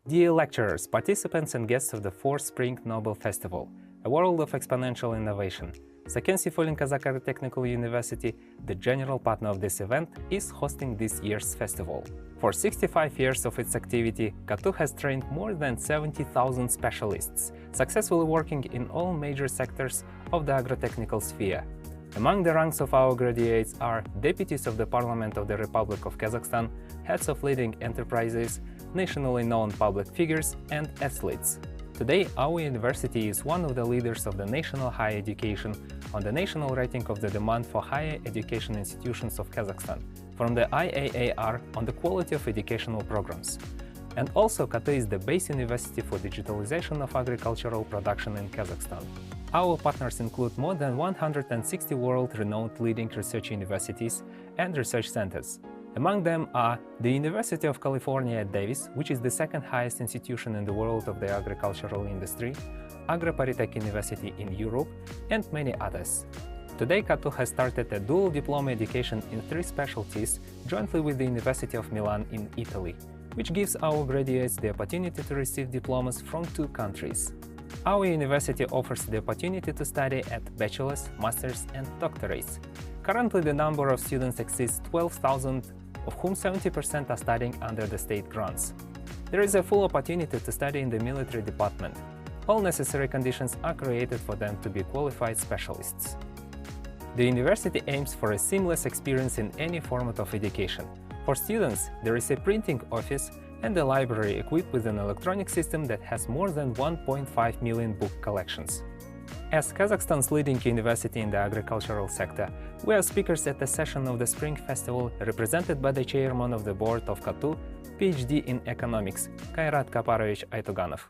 Dear lecturers, participants and guests of the 4th Spring Nobel Festival, a world of exponential innovation, Sakensi Folin Kazakh Agritechnical University, the general partner of this event, is hosting this year's festival. For 65 years of its activity, KATU has trained more than 70,000 specialists, successfully working in all major sectors of the agrotechnical sphere. Among the ranks of our graduates are deputies of the Parliament of the Republic of Kazakhstan, heads of leading enterprises, nationally known public figures, and athletes. Today, our university is one of the leaders of the national higher education on the national rating of the demand for higher education institutions of Kazakhstan, from the IAAR on the quality of educational programs. And also, KATU is the base university for digitalization of agricultural production in Kazakhstan. Our partners include more than 160 world-renowned leading research universities and research centers. Among them are the University of California at Davis, which is the second highest institution in the world of the agricultural industry, Agro-Polytech University in Europe, and many others. Today, KATU has started a dual diploma education in 3 specialties jointly with the University of Milan in Italy, which gives our graduates the opportunity to receive diplomas from 2 countries. Our university offers the opportunity to study at bachelor's, master's, and doctorates. Currently, the number of students exceeds 12,000, of whom 70% are studying under the state grants. There is a full opportunity to study in the military department. All necessary conditions are created for them to be qualified specialists. The university aims for a seamless experience in any format of education. For students, there is a printing office and a library equipped with an electronic system that has more than 1.5 million book collections. As Kazakhstan's leading university in the agricultural sector, we are speakers at the session of the Spring Festival represented by the chairman of the board of KATU, PhD in economics, Kairat Kaparovich Aytuganov.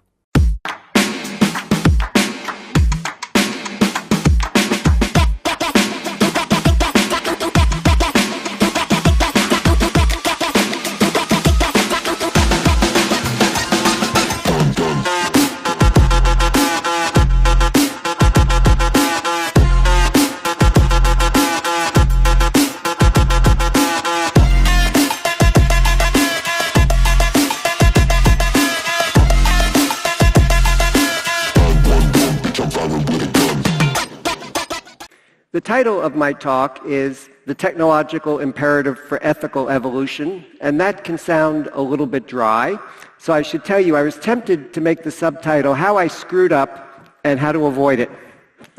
The title of my talk is The Technological Imperative for Ethical Evolution, and that can sound a little bit dry. So I should tell you, I was tempted to make the subtitle, How I Screwed Up and How to Avoid It.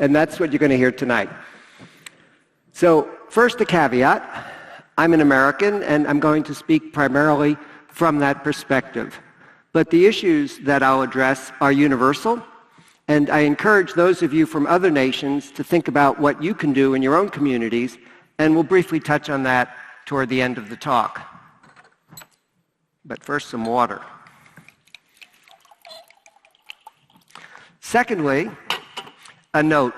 And that's what you're going to hear tonight. So first, a caveat. I'm an American, and I'm going to speak primarily from that perspective. But the issues that I'll address are universal. And I encourage those of you from other nations to think about what you can do in your own communities, and we'll briefly touch on that toward the end of the talk. But first, some water. Secondly, a note.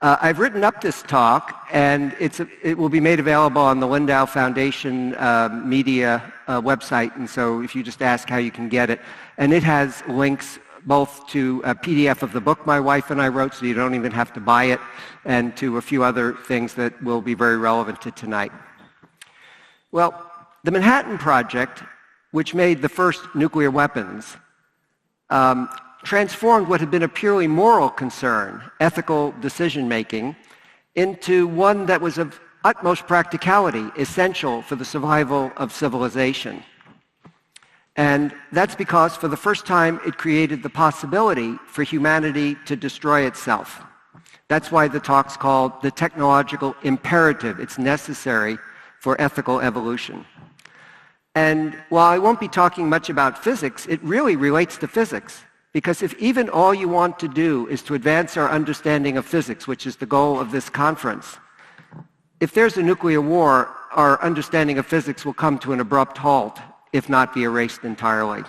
I've written up this talk, and it will be made available on the Lindau Foundation media website, and so if you just ask how you can get it. And it has links both to a PDF of the book my wife and I wrote, so you don't even have to buy it, and to a few other things that will be very relevant to tonight. Well, the Manhattan Project, which made the first nuclear weapons, transformed what had been a purely moral concern, ethical decision-making, into one that was of utmost practicality, essential for the survival of civilization. And that's because, for the first time, it created the possibility for humanity to destroy itself. That's why the talk's called The Technological Imperative. It's necessary for ethical evolution. And while I won't be talking much about physics, it really relates to physics. Because if even all you want to do is to advance our understanding of physics, which is the goal of this conference, if there's a nuclear war, our understanding of physics will come to an abrupt halt, if not be erased entirely.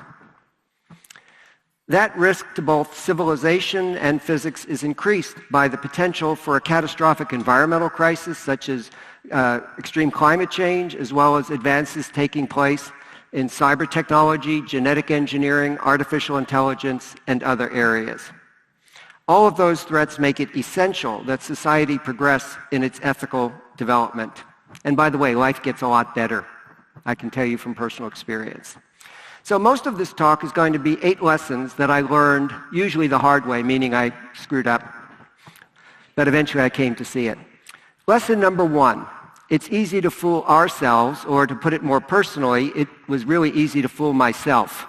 That risk to both civilization and physics is increased by the potential for a catastrophic environmental crisis, such as extreme climate change, as well as advances taking place in cyber technology, genetic engineering, artificial intelligence, and other areas. All of those threats make it essential that society progress in its ethical development. And by the way, life gets a lot better. I can tell you from personal experience. So most of this talk is going to be 8 lessons that I learned, usually the hard way, meaning I screwed up, but eventually I came to see it. Lesson number 1, it's easy to fool ourselves, or to put it more personally, it was really easy to fool myself.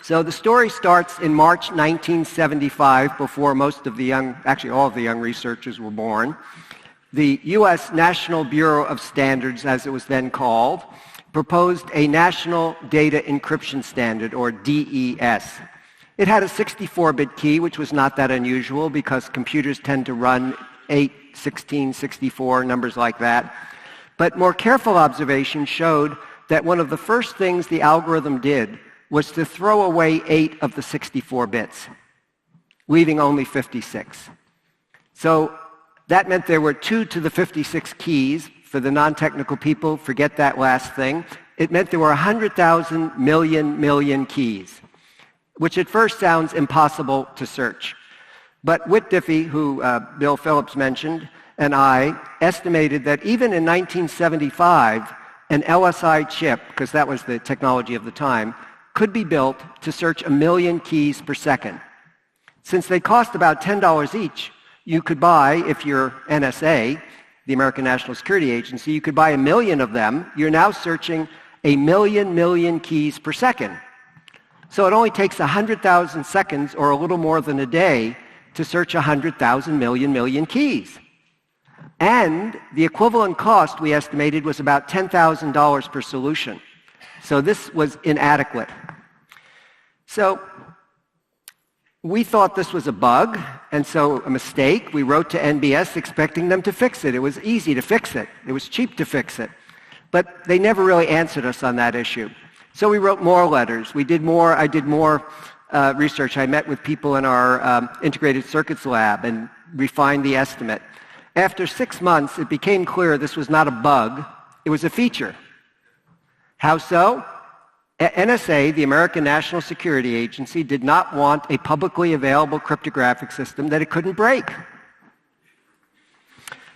So the story starts in March 1975, before most of the young, actually all of the young researchers were born. The U.S. National Bureau of Standards, as it was then called, proposed a National Data Encryption Standard, or DES. It had a 64-bit key, which was not that unusual because computers tend to run 8, 16, 64, numbers like that. But more careful observation showed that one of the first things the algorithm did was to throw away 8 of the 64 bits, leaving only 56. So that meant there were 2 to the 56 keys. For the non-technical people, forget that last thing. It meant there were 100,000 million keys, which at first sounds impossible to search. But Whit Diffie, who Bill Phillips mentioned, and I estimated that even in 1975, an LSI chip, because that was the technology of the time, could be built to search 1 million keys per second. Since they cost about $10 each, you could buy, if you're NSA, the American National Security Agency, you could buy 1 million of them. You're now searching 1 million keys per second. So it only takes 100,000 seconds, or a little more than a day, to search 100,000 million keys. And the equivalent cost, we estimated, was about $10,000 per solution. So this was inadequate. So we thought this was a bug, and so a mistake. We wrote to NBS expecting them to fix it. It was easy to fix it. It was cheap to fix it. But they never really answered us on that issue. So we wrote more letters. I did more research. I met with people in our integrated circuits lab and refined the estimate. After 6 months, it became clear this was not a bug. It was a feature. How so? NSA, the American National Security Agency, did not want a publicly available cryptographic system that it couldn't break.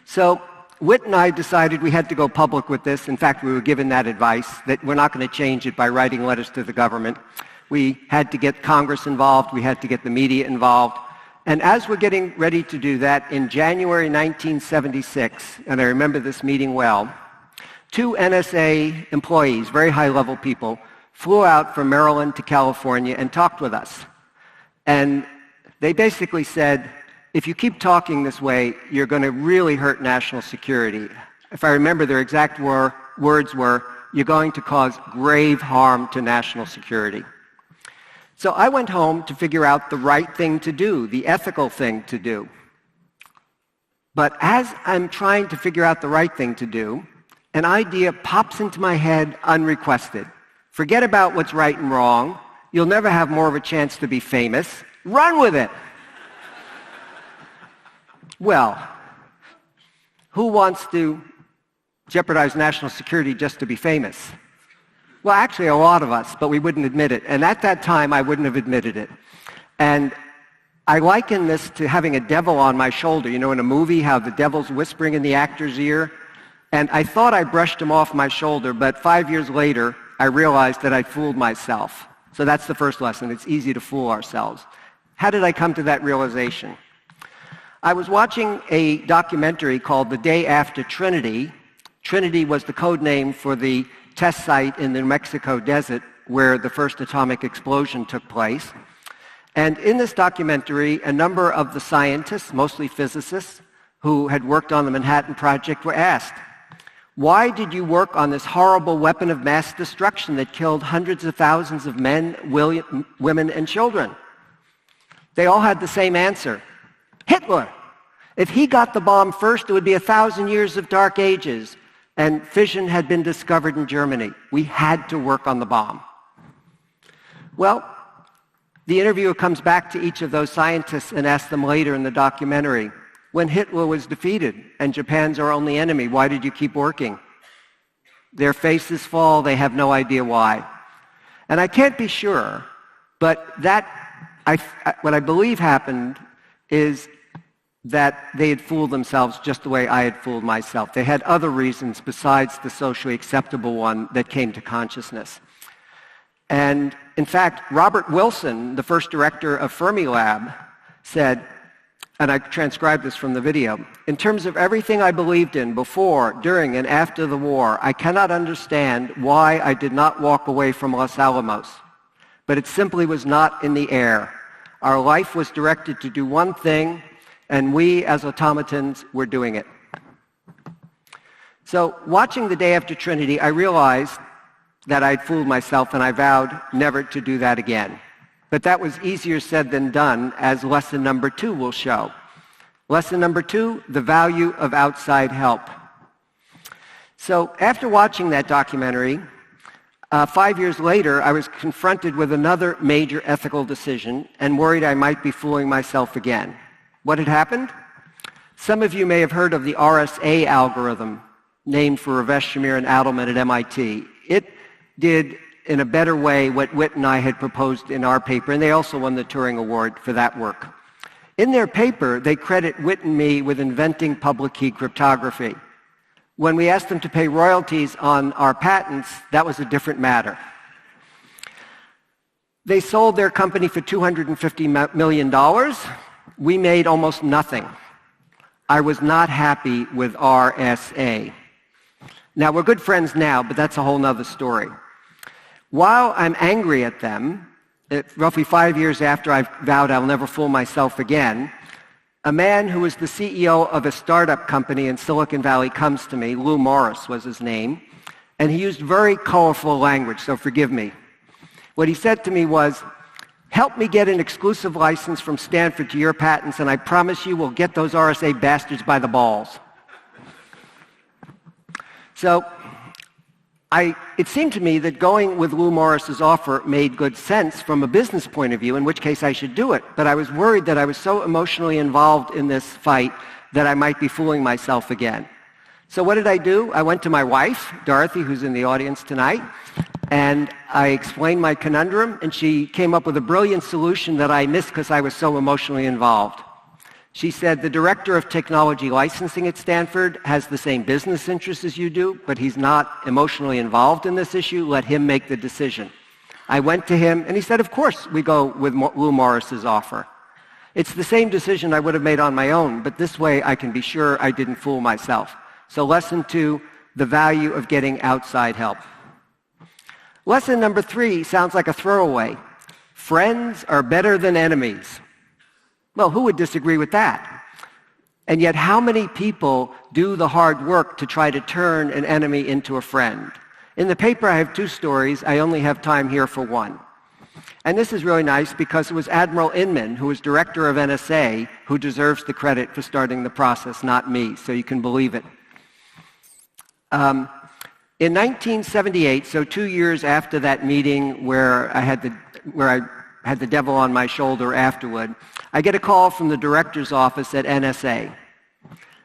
So Whit and I decided we had to go public with this. In fact, we were given that advice, that we're not going to change it by writing letters to the government. We had to get Congress involved. We had to get the media involved. And as we're getting ready to do that, in January 1976, and I remember this meeting well, 2 NSA employees, very high-level people, flew out from Maryland to California and talked with us. And they basically said, if you keep talking this way, you're going to really hurt national security. If I remember, their exact words were, you're going to cause grave harm to national security. So I went home to figure out the right thing to do, the ethical thing to do. But as I'm trying to figure out the right thing to do, an idea pops into my head unrequested. Forget about what's right and wrong. You'll never have more of a chance to be famous. Run with it. Well, who wants to jeopardize national security just to be famous? Well, actually, a lot of us, but we wouldn't admit it. And at that time, I wouldn't have admitted it. And I liken this to having a devil on my shoulder. You know, in a movie, how the devil's whispering in the actor's ear? And I thought I brushed him off my shoulder, but 5 years later, I realized that I fooled myself. So that's the first lesson. It's easy to fool ourselves. How did I come to that realization? I was watching a documentary called The Day After Trinity. Trinity was the code name for the test site in the New Mexico desert where the first atomic explosion took place. And in this documentary, a number of the scientists, mostly physicists, who had worked on the Manhattan Project were asked, why did you work on this horrible weapon of mass destruction that killed hundreds of thousands of men, women, and children? They all had the same answer. Hitler. If he got the bomb first, it would be 1,000 years of dark ages. And fission had been discovered in Germany. We had to work on the bomb. Well, the interviewer comes back to each of those scientists and asks them later in the documentary, when Hitler was defeated and Japan's our only enemy, why did you keep working? Their faces fall, they have no idea why. And I can't be sure, but what I believe happened is that they had fooled themselves just the way I had fooled myself. They had other reasons besides the socially acceptable one that came to consciousness. And in fact, Robert Wilson, the first director of Fermilab, said, and I transcribed this from the video, "In terms of everything I believed in before, during, and after the war, I cannot understand why I did not walk away from Los Alamos. But it simply was not in the air. Our life was directed to do one thing, and we as automatons were doing it." So watching The Day After Trinity, I realized that I'd fooled myself, and I vowed never to do that again. But that was easier said than done, as lesson number 2 will show. Lesson number 2, the value of outside help. So after watching that documentary, 5 years later, I was confronted with another major ethical decision and worried I might be fooling myself again. What had happened? Some of you may have heard of the RSA algorithm, named for Ravesh Shamir and Adelman at MIT. It did, in a better way, what Witt and I had proposed in our paper, and they also won the Turing Award for that work. In their paper, they credit Witt and me with inventing public key cryptography. When we asked them to pay royalties on our patents, that was a different matter. They sold their company for $250 million. We made almost nothing. I was not happy with RSA. Now, we're good friends now, but that's a whole other story. While I'm angry at them, roughly 5 years after I've vowed I'll never fool myself again, a man who was the CEO of a startup company in Silicon Valley comes to me. Lou Morris was his name, and he used very colorful language, so forgive me. What he said to me was, "Help me get an exclusive license from Stanford to your patents, and I promise you we'll get those RSA bastards by the balls." So it seemed to me that going with Lou Morris's offer made good sense from a business point of view, in which case I should do it. But I was worried that I was so emotionally involved in this fight that I might be fooling myself again. So what did I do? I went to my wife, Dorothy, who's in the audience tonight, and I explained my conundrum, and she came up with a brilliant solution that I missed because I was so emotionally involved. She said, "The director of technology licensing at Stanford has the same business interests as you do, but he's not emotionally involved in this issue. Let him make the decision." I went to him, and he said, "Of course we go with Lou Morris's offer. It's the same decision I would have made on my own, but this way I can be sure I didn't fool myself." So lesson 2, the value of getting outside help. Lesson number 3 sounds like a throwaway. Friends are better than enemies. Well, who would disagree with that? And yet, how many people do the hard work to try to turn an enemy into a friend? In the paper, I have 2 stories. I only have time here for one. And this is really nice because it was Admiral Inman, who was director of NSA, who deserves the credit for starting the process, not me, so you can believe it. In 1978, so 2 years after that meeting where I had the devil on my shoulder afterward, I get a call from the director's office at NSA.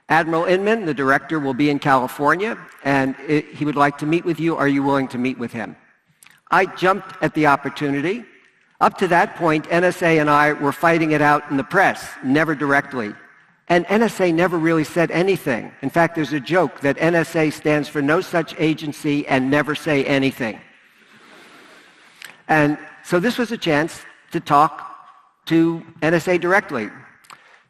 Admiral Inman, the director, will be in California, and he would like to meet with you. Are you willing to meet with him? I jumped at the opportunity. Up to that point, NSA and I were fighting it out in the press, never directly. And NSA never really said anything. In fact, there's a joke that NSA stands for no such agency and never say anything. And so this was a chance to talk to NSA directly.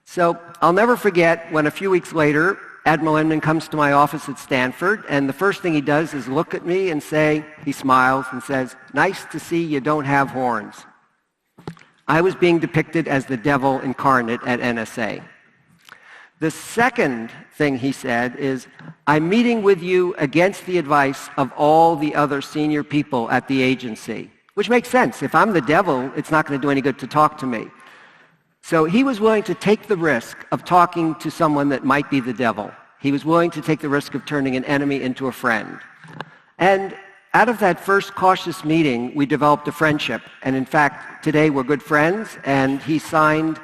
So I'll never forget when a few weeks later, Admiral Inman comes to my office at Stanford, and the first thing he does is look at me and say, he smiles and says, "Nice to see you don't have horns." I was being depicted as the devil incarnate at NSA. The second thing he said is, "I'm meeting with you against the advice of all the other senior people at the agency." Which makes sense. If I'm the devil, it's not going to do any good to talk to me. So he was willing to take the risk of talking to someone that might be the devil. He was willing to take the risk of turning an enemy into a friend. And out of that first cautious meeting, we developed a friendship. And in fact, today we're good friends, and he signed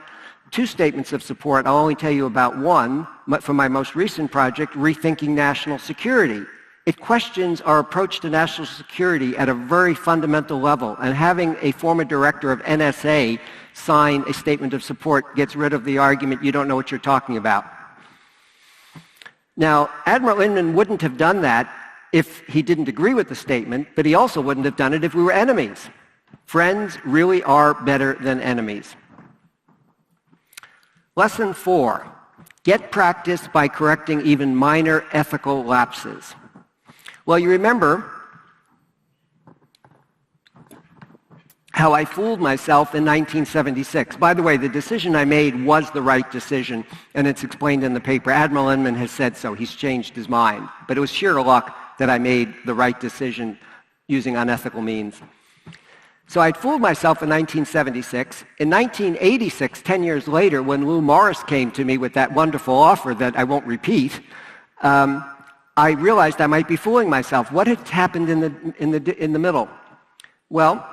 2 statements of support. I'll only tell you about one for my most recent project, Rethinking National Security. It questions our approach to national security at a very fundamental level. And having a former director of NSA sign a statement of support gets rid of the argument, you don't know what you're talking about. Now, Admiral Inman wouldn't have done that if he didn't agree with the statement, but he also wouldn't have done it if we were enemies. Friends really are better than enemies. Lesson 4, get practice by correcting even minor ethical lapses. Well, you remember how I fooled myself in 1976. By the way, the decision I made was the right decision, and it's explained in the paper. Admiral Inman has said so. He's changed his mind. But it was sheer luck that I made the right decision using unethical means. So I'd fooled myself in 1976. In 1986, 10 years later, when Lou Morris came to me with that wonderful offer that I won't repeat, I realized I might be fooling myself. What had happened in the middle? Well,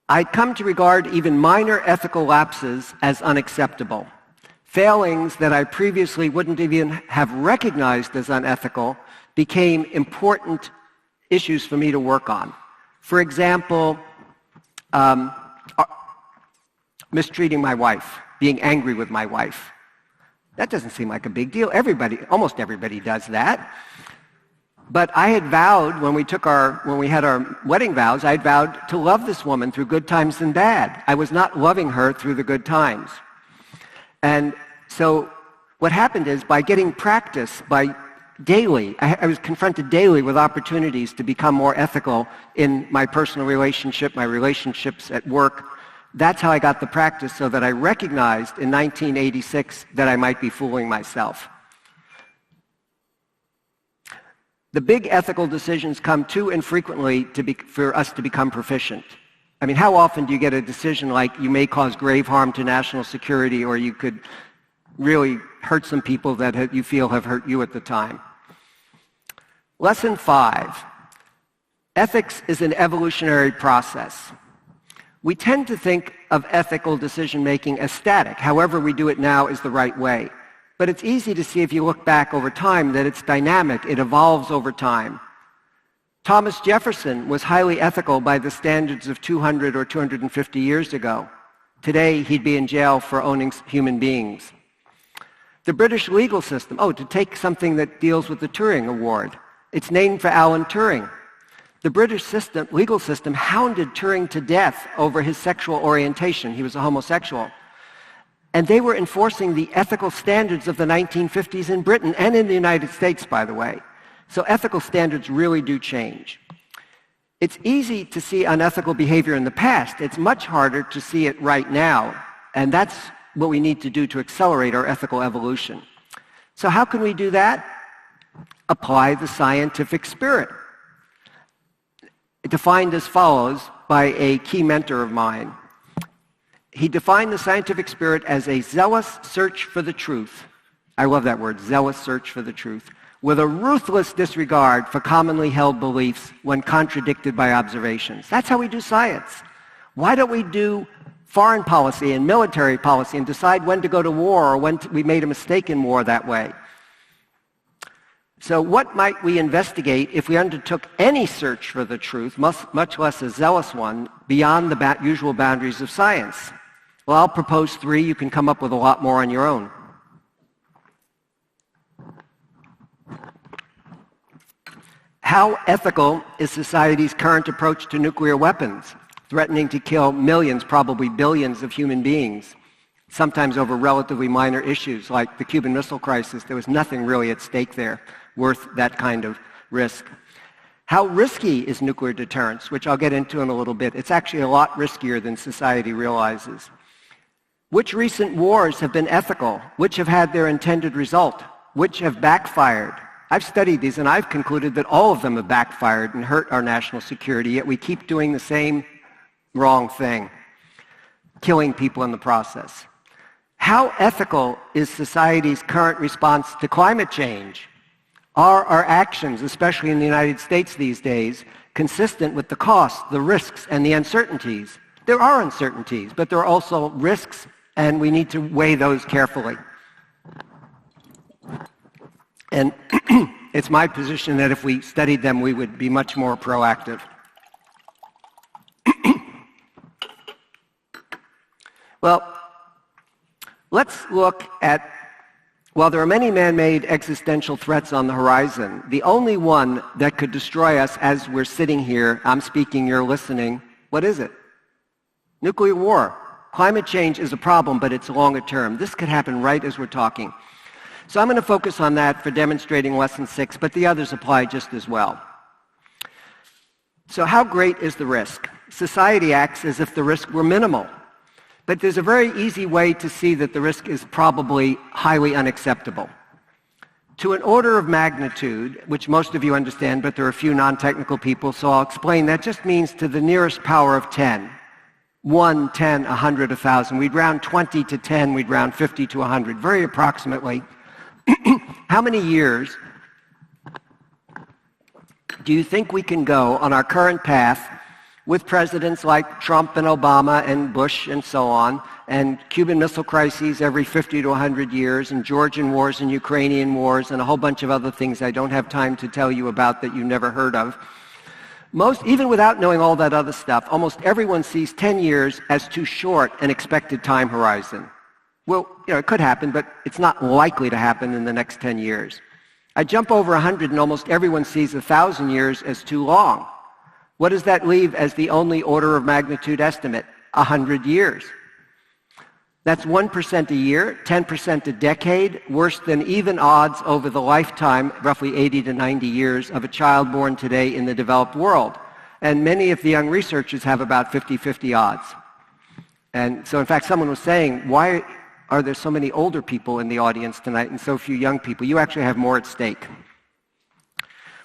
I'd come to regard even minor ethical lapses as unacceptable. Failings that I previously wouldn't even have recognized as unethical became important issues for me to work on. For example, mistreating my wife, being angry with my wife. That doesn't seem like a big deal. Almost everybody does that. But I had vowed when we had our wedding vows, I had vowed to love this woman through good times and bad. I was not loving her through the good times. And so what happened is, by getting practice, I was confronted daily with opportunities to become more ethical in my personal relationship, my relationships at work. That's how I got the practice, so that I recognized in 1986 that I might be fooling myself. The big ethical decisions come too infrequently for us to become proficient. I mean, how often do you get a decision like you may cause grave harm to national security, or you could really hurt some people that you feel have hurt you at the time? Lesson 5, ethics is an evolutionary process. We tend to think of ethical decision-making as static. However we do it now is the right way. But it's easy to see if you look back over time that it's dynamic, it evolves over time. Thomas Jefferson was highly ethical by the standards of 200 or 250 years ago. Today, he'd be in jail for owning human beings. The British legal system, to take something that deals with the Turing Award, it's named for Alan Turing. The British legal system hounded Turing to death over his sexual orientation. He was a homosexual. And they were enforcing the ethical standards of the 1950s in Britain and in the United States, by the way. So ethical standards really do change. It's easy to see unethical behavior in the past. It's much harder to see it right now. And that's what we need to do to accelerate our ethical evolution. So how can we do that? Apply the scientific spirit. Defined as follows by a key mentor of mine. He defined the scientific spirit as a zealous search for the truth. I love that word, zealous search for the truth, with a ruthless disregard for commonly held beliefs when contradicted by observations. That's how we do science. Why don't we do foreign policy and military policy and decide when to go to war or when we made a mistake in war that way? So what might we investigate if we undertook any search for the truth, much less a zealous one, beyond the usual boundaries of science? Well, I'll propose 3. You can come up with a lot more on your own. How ethical is society's current approach to nuclear weapons, threatening to kill millions, probably billions of human beings, sometimes over relatively minor issues like the Cuban Missile Crisis? There was nothing really at stake there worth that kind of risk. How risky is nuclear deterrence, which I'll get into in a little bit. It's actually a lot riskier than society realizes. Which recent wars have been ethical? Which have had their intended result? Which have backfired? I've studied these and I've concluded that all of them have backfired and hurt our national security, yet we keep doing the same wrong thing, killing people in the process. How ethical is society's current response to climate change? Are our actions, especially in the United States these days, consistent with the costs, the risks, and the uncertainties? There are uncertainties, but there are also risks, and we need to weigh those carefully. And it's my position that if we studied them, we would be much more proactive. Well, let's look at, while there are many man-made existential threats on the horizon, the only one that could destroy us as we're sitting here, I'm speaking, you're listening, what is it? Nuclear war. Climate change is a problem, but it's longer term. This could happen right as we're talking. So I'm going to focus on that for demonstrating lesson 6, but the others apply just as well. So how great is the risk? Society acts as if the risk were minimal. But there's a very easy way to see that the risk is probably highly unacceptable. To an order of magnitude, which most of you understand, but there are a few non-technical people, so I'll explain, that just means to the nearest power of 10. 1, 10, 100, 1,000. We'd round 20 to 10, we'd round 50 to 100, very approximately. How many years do you think we can go on our current path with presidents like Trump and Obama and Bush and so on, and Cuban Missile Crises every 50 to 100 years, and Georgian wars and Ukrainian wars, and a whole bunch of other things I don't have time to tell you about that you never heard of? Even without knowing all that other stuff, almost everyone sees 10 years as too short an expected time horizon. Well, it could happen, but it's not likely to happen in the next 10 years. I jump over 100 and almost everyone sees 1,000 years as too long. What does that leave as the only order of magnitude estimate? 100 years. That's 1% a year, 10% a decade, worse than even odds over the lifetime, roughly 80 to 90 years, of a child born today in the developed world. And many of the young researchers have about 50-50 odds. And so, in fact, someone was saying, why are there so many older people in the audience tonight and so few young people? You actually have more at stake.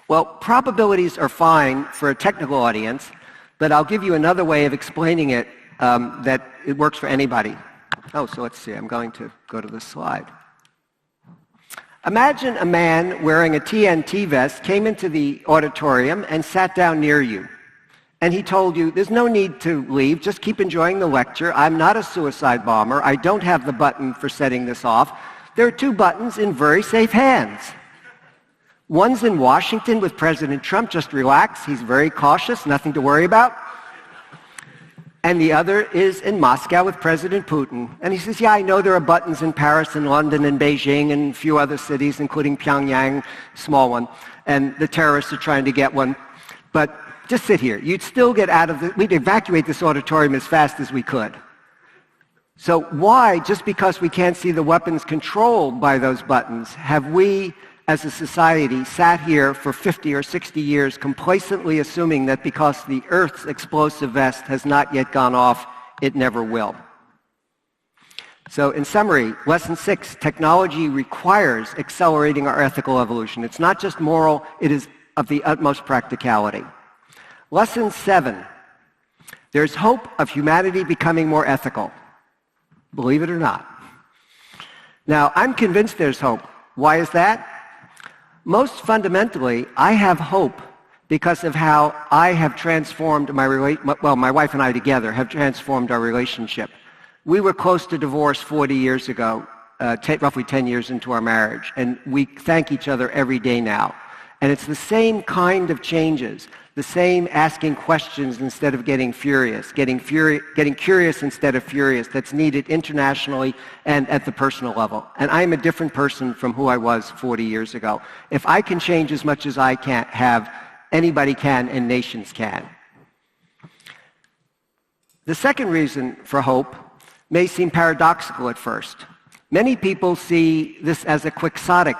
Well, probabilities are fine for a technical audience, but I'll give you another way of explaining it that it works for anybody. Oh, so let's see. I'm going to go to this slide. Imagine a man wearing a TNT vest came into the auditorium and sat down near you. And he told you, there's no need to leave. Just keep enjoying the lecture. I'm not a suicide bomber. I don't have the button for setting this off. There are 2 buttons in very safe hands. One's in Washington with President Trump. Just relax. He's very cautious. Nothing to worry about. And the other is in Moscow with President Putin. And he says, yeah, I know there are buttons in Paris and London and Beijing and a few other cities, including Pyongyang, small one. And the terrorists are trying to get one. But just sit here. You'd still get out of we'd evacuate this auditorium as fast as we could. So why, just because we can't see the weapons controlled by those buttons, have we as a society sat here for 50 or 60 years complacently assuming that because the Earth's explosive vest has not yet gone off, it never will? So in summary, lesson 6, technology requires accelerating our ethical evolution. It's not just moral, it is of the utmost practicality. Lesson 7, there's hope of humanity becoming more ethical. Believe it or not. Now, I'm convinced there's hope. Why is that? Most fundamentally, I have hope because of how I have transformed my wife and I together have transformed our relationship. We were close to divorce 40 years ago, roughly 10 years into our marriage, and we thank each other every day now. And it's the same kind of changes, the same asking questions instead of getting furious, getting curious instead of furious, that's needed internationally and at the personal level. And I'm a different person from who I was 40 years ago. If I can change as much as I can have, anybody can and nations can. The second reason for hope may seem paradoxical at first. Many people see this as a quixotic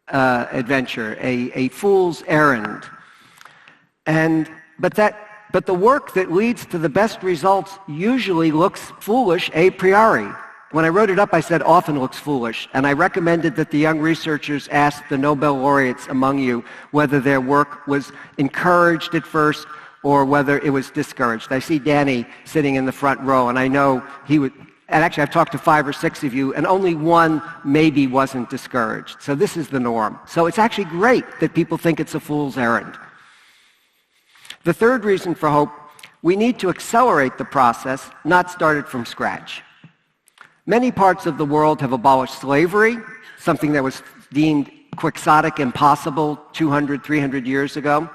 adventure, a fool's errand. But the work that leads to the best results usually looks foolish a priori. When I wrote it up, I said often looks foolish, and I recommended that the young researchers ask the Nobel laureates among you whether their work was encouraged at first or whether it was discouraged. I see Danny sitting in the front row, and I know he would. And actually, I've talked to 5 or 6 of you, and only one maybe wasn't discouraged. So this is the norm. So it's actually great that people think it's a fool's errand. The third reason for hope, we need to accelerate the process, not start it from scratch. Many parts of the world have abolished slavery, something that was deemed quixotic, impossible 200, 300 years ago.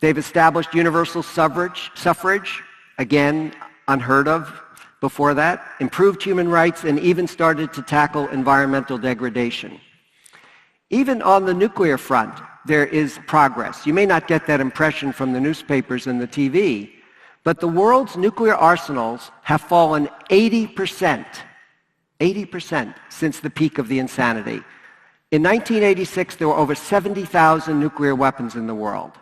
They've established universal suffrage, again, unheard of. before that, improved human rights, and even started to tackle environmental degradation. Even on the nuclear front, there is progress. You may not get that impression from the newspapers and the TV, but the world's nuclear arsenals have fallen 80% since the peak of the insanity. In 1986, there were over 70,000 nuclear weapons in the world.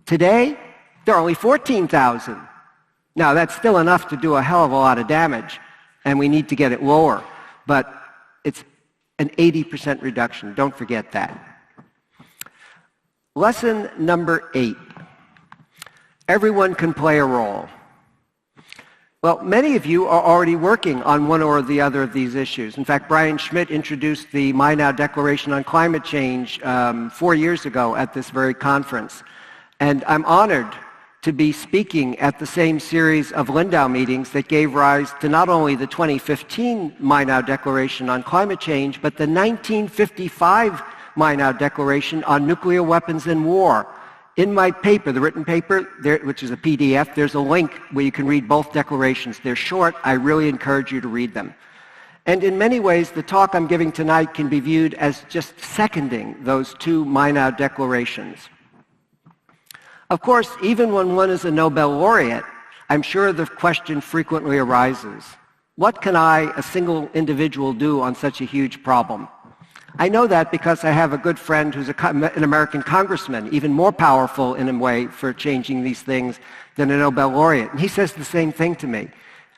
Today, there are only 14,000. Now, that's still enough to do a hell of a lot of damage, and we need to get it lower, but it's an 80% reduction. Don't forget that. Lesson number 8. Everyone can play a role. Well, many of you are already working on one or the other of these issues. In fact, Brian Schmidt introduced the My Now Declaration on Climate Change 4 years ago at this very conference. And I'm honored to be speaking at the same series of Lindau meetings that gave rise to not only the 2015 My Now Declaration on Climate Change, but the 1955 My Now Declaration on Nuclear Weapons and War. In my paper, the written paper, which is a PDF, there's a link where you can read both declarations. They're short. I really encourage you to read them. And in many ways, the talk I'm giving tonight can be viewed as just seconding those two My Now declarations. Of course, even when one is a Nobel laureate, I'm sure the question frequently arises, what can I, a single individual, do on such a huge problem? I know that because I have a good friend who's an American congressman, even more powerful in a way for changing these things than a Nobel laureate. And he says the same thing to me.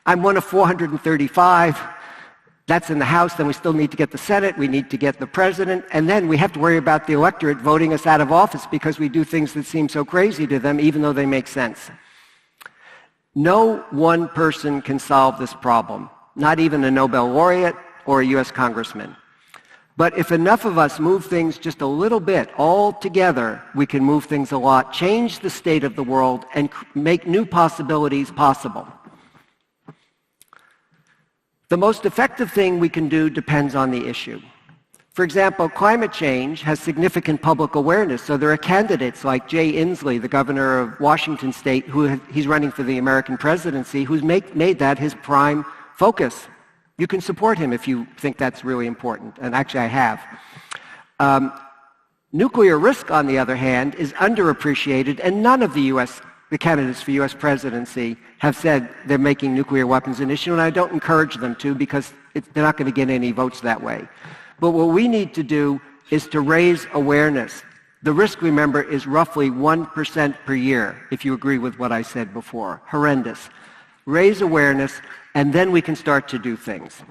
I'm one of 435. That's in the House. Then we still need to get the Senate. We need to get the president. And then we have to worry about the electorate voting us out of office because we do things that seem so crazy to them, even though they make sense. No one person can solve this problem, not even a Nobel laureate or a U.S. congressman. But if enough of us move things just a little bit, all together, we can move things a lot, change the state of the world, and make new possibilities possible. The most effective thing we can do depends on the issue. For example, climate change has significant public awareness, so there are candidates like Jay Inslee, the governor of Washington State, he's running for the American presidency, who's made that his prime focus. You can support him if you think that's really important, and actually I have. Nuclear risk, on the other hand, is underappreciated, and none of the candidates for U.S. presidency have said they're making nuclear weapons an issue, and I don't encourage them to because they're not going to get any votes that way. But what we need to do is to raise awareness. The risk, remember, is roughly 1% per year, if you agree with what I said before. Horrendous. Raise awareness, and then we can start to do things.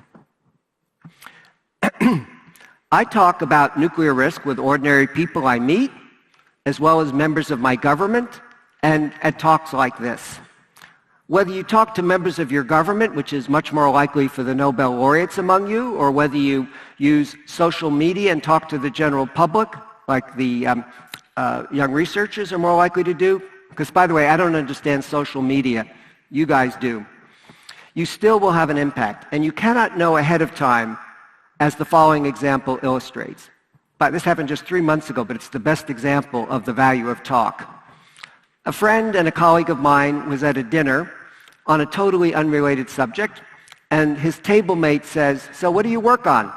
I talk about nuclear risk with ordinary people I meet, as well as members of my government, and at talks like this. Whether you talk to members of your government, which is much more likely for the Nobel laureates among you, or whether you use social media and talk to the general public, like the young researchers are more likely to do, because, by the way, I don't understand social media. You guys do. You still will have an impact, and you cannot know ahead of time, as the following example illustrates. But this happened just 3 months ago, but it's the best example of the value of talk. A friend and a colleague of mine was at a dinner on a totally unrelated subject, and his table mate says, "So what do you work on?"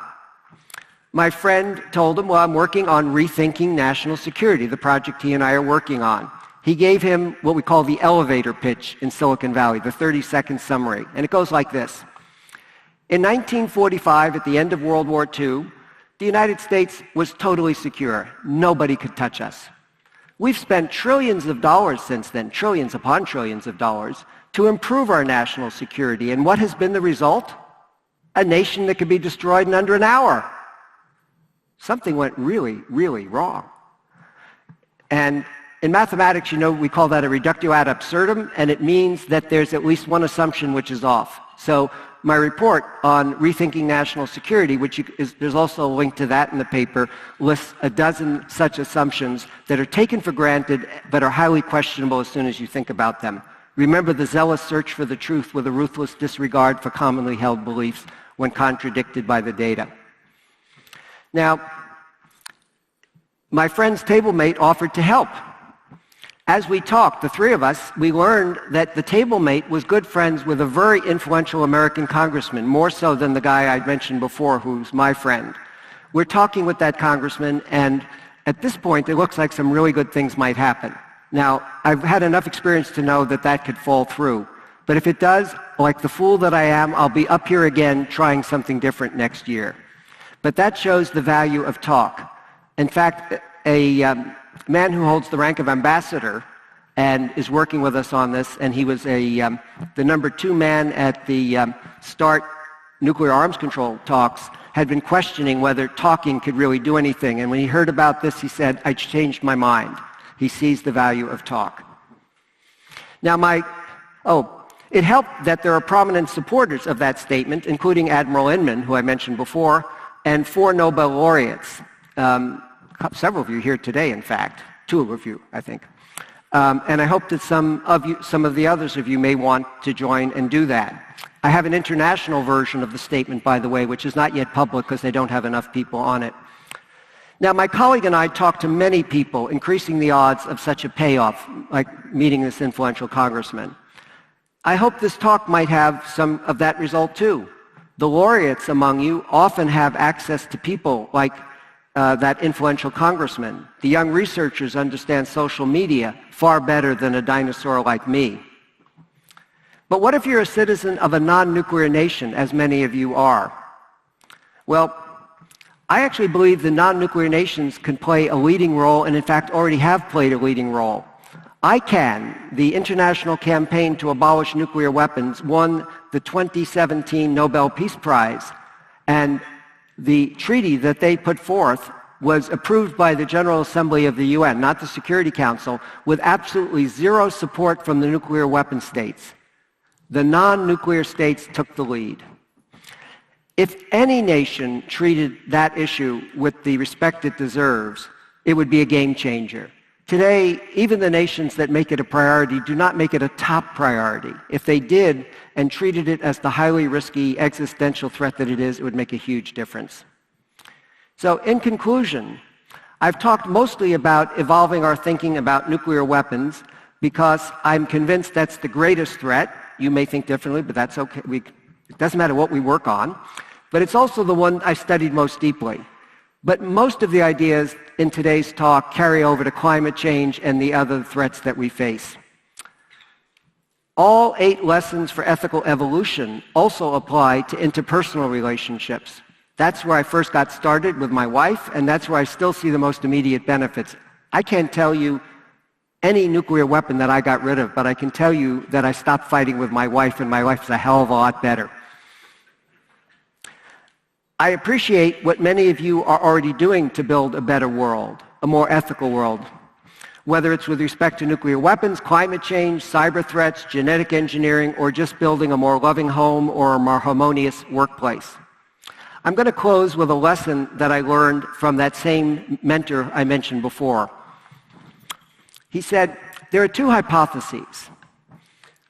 My friend told him, "Well, I'm working on rethinking national security, the project he and I are working on." He gave him what we call the elevator pitch in Silicon Valley, the 30-second summary. And it goes like this. In 1945, at the end of World War II, the United States was totally secure. Nobody could touch us. We've spent trillions of dollars since then, trillions upon trillions of dollars, to improve our national security. And what has been the result? A nation that could be destroyed in under an hour. Something went really, really wrong. And in mathematics, you know, we call that a reductio ad absurdum, and it means that there's at least one assumption which is off. So my report on rethinking national security, there's also a link to that in the paper, lists a dozen such assumptions that are taken for granted but are highly questionable as soon as you think about them. Remember the zealous search for the truth with a ruthless disregard for commonly held beliefs when contradicted by the data. Now, my friend's table mate offered to help. As we talked, the three of us, we learned that the table mate was good friends with a very influential American congressman, more so than the guy I'd mentioned before, who's my friend. We're talking with that congressman, and at this point, it looks like some really good things might happen. Now, I've had enough experience to know that that could fall through. But if it does, like the fool that I am, I'll be up here again trying something different next year. But that shows the value of talk. In fact, a man who holds the rank of ambassador and is working with us on this, and he was the number 2 man at the START nuclear arms control talks, had been questioning whether talking could really do anything. And when he heard about this, he said, I changed my mind. He sees the value of talk. Now, it helped that there are prominent supporters of that statement, including Admiral Inman, who I mentioned before, and 4 Nobel laureates. Several of you here today, in fact. 2 of you, I think. And I hope that some of the others of you may want to join and do that. I have an international version of the statement, by the way, which is not yet public because they don't have enough people on it. Now, my colleague and I talked to many people, increasing the odds of such a payoff, like meeting this influential congressman. I hope this talk might have some of that result, too. The laureates among you often have access to people like that influential congressman. The young researchers understand social media far better than a dinosaur like me. But what if you're a citizen of a non-nuclear nation, as many of you are? Well, I actually believe the non-nuclear nations can play a leading role, and in fact already have played a leading role. ICANN, the international campaign to abolish nuclear weapons, won the 2017 Nobel Peace Prize, and the treaty that they put forth was approved by the General Assembly of the UN, not the Security Council, with absolutely zero support from the nuclear weapon states. The non-nuclear states took the lead. If any nation treated that issue with the respect it deserves, it would be a game changer. Today, even the nations that make it a priority do not make it a top priority. If they did and treated it as the highly risky existential threat that it is, it would make a huge difference. So, in conclusion, I've talked mostly about evolving our thinking about nuclear weapons because I'm convinced that's the greatest threat. You may think differently, but that's okay. It doesn't matter what we work on. But it's also the one I studied most deeply. But most of the ideas in today's talk carry over to climate change and the other threats that we face. All 8 lessons for ethical evolution also apply to interpersonal relationships. That's where I first got started with my wife, and that's where I still see the most immediate benefits. I can't tell you any nuclear weapon that I got rid of, but I can tell you that I stopped fighting with my wife, and my life is a hell of a lot better. I appreciate what many of you are already doing to build a better world, a more ethical world, whether it's with respect to nuclear weapons, climate change, cyber threats, genetic engineering, or just building a more loving home or a more harmonious workplace. I'm going to close with a lesson that I learned from that same mentor I mentioned before. He said, there are 2 hypotheses.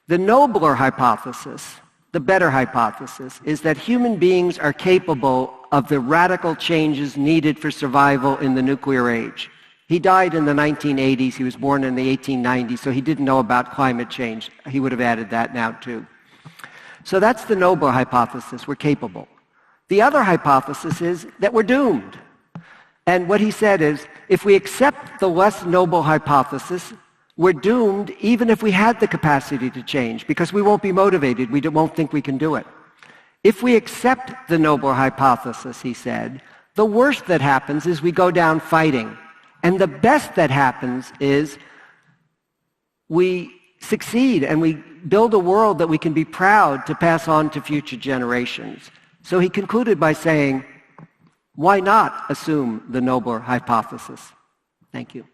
The nobler hypothesis, the better hypothesis, is that human beings are capable of the radical changes needed for survival in the nuclear age. He died in the 1980s. He was born in the 1890s, so he didn't know about climate change. He would have added that now, too. So that's the nobler hypothesis. We're capable. The other hypothesis is that we're doomed. And what he said is, if we accept the less noble hypothesis, we're doomed even if we had the capacity to change, because we won't be motivated. We won't think we can do it. If we accept the nobler hypothesis, he said, the worst that happens is we go down fighting. And the best that happens is we succeed and we build a world that we can be proud to pass on to future generations. So he concluded by saying, why not assume the nobler hypothesis? Thank you.